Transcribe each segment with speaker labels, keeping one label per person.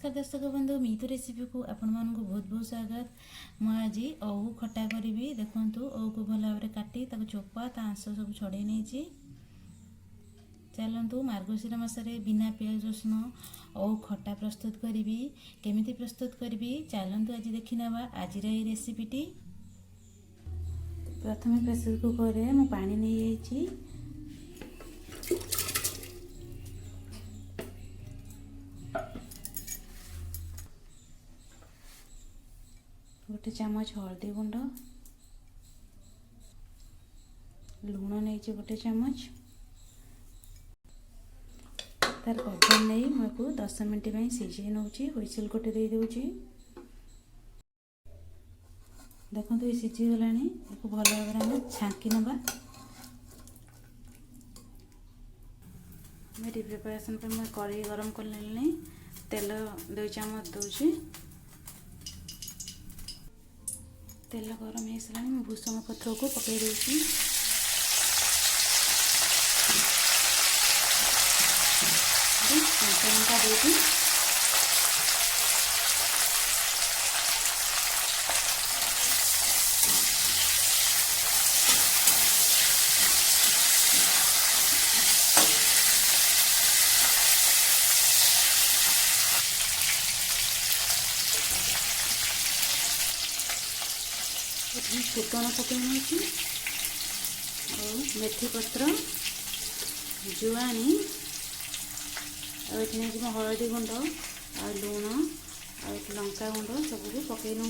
Speaker 1: नमस्कार दर्शक बंधु मीतु रेसिपी को आपण मानक बहुत बहुत स्वागत। मुझे ओऊ खटा करी देखु ओऊ को भल भाव काटी चोपा आंश सब छड़े नहीं। चलतु मार्गशीर मसरे बिना पियाज रसुण ओऊ खटा प्रस्तुत करी केमिति प्रस्तुत करी चलतु आज देखी नवा आज रेसिपीटी। प्रथम प्रेसर कुकर में पानी नहीं गोटे चामच हल्दी गुंड लुण नहीं गोटे चामच तार कवर नहीं मुझे 10 मिनट सीझे नौ हुइसिल गोटे दे दूची। देखो ये सीझीगला भल भाव में छांकी नवा। मेरी प्रिपरेशन पर मैं कढ़ाई गरम कर लेनी तेल 2 चामच दूची। तेल गरम हो सारा भूसंग पत्र को पकई दूसरी लंका देती फुटन पकई और मेथी पत्र जुआनी और हलदी गुंड और लुण और लंका गुंड सब पकई नौ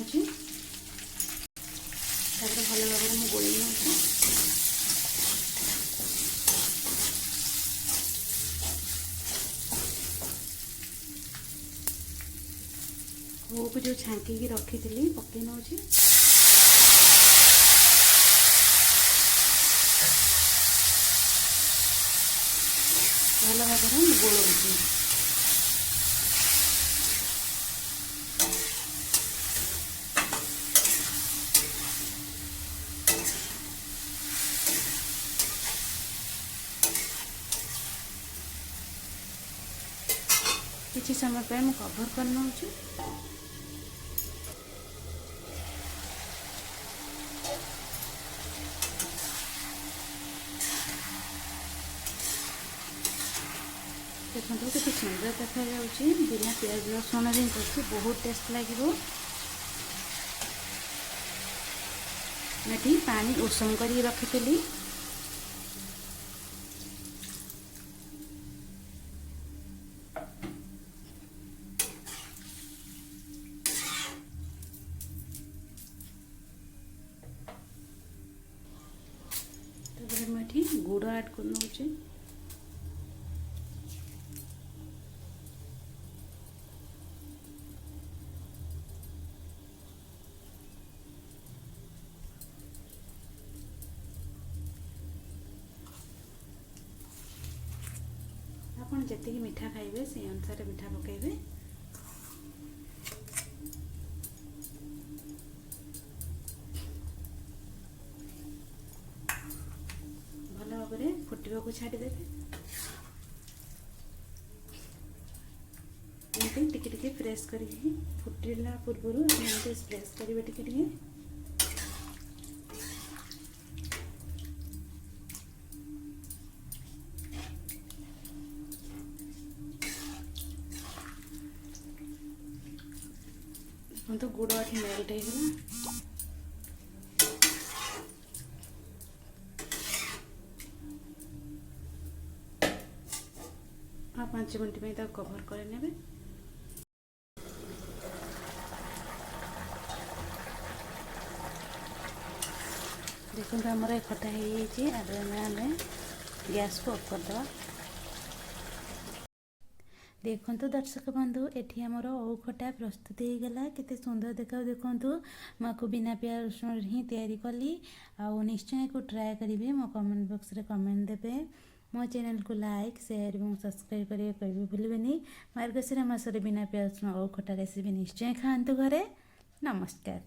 Speaker 1: भल भाव में गोल नौ। को जो छांकी रखी थी पकई नौ भल भाव में गोल किसी समय पे मैं कवर कर नौ। देखो तो सुंदर देखा बिना प्याज रसुण कर बहुत टेस्ट लगे। मैं पानी उषम कर रखी मैं गुड़ ऐड कर नौ। आपन जति मीठा खाइबे से अनुसार मीठा पकेबे। भल भाव में फुटवा को छाड़ी देबे। टिके टिके प्रेस करिए फुटिला पूर्व प्रेस करेंगे टिके टिके। तो गुड़ मेल्ट हो हाँ 5 मिनट में कवर कर ने। देखो आमर खटा हो गैस को ऑफ करदे। देखो दर्शक बंधु एठी आमर ओऊ खटा प्रस्तुत हो गला केते सुंदर देखा। देखो मैं बिना प्याज रसुण ही तैयारी कली आउ निश्चय को ट्राए करेंगे। मो कमेंट बॉक्स रे कमेंट देबे। मो चैनल को लाइक शेयर और सब्सक्राइब करिए कभी भूलबेनी। मार्गशीर मासरे बिना प्याज रसुण ओऊ खटा रेसिपी निश्चय खातु घरे। नमस्कार।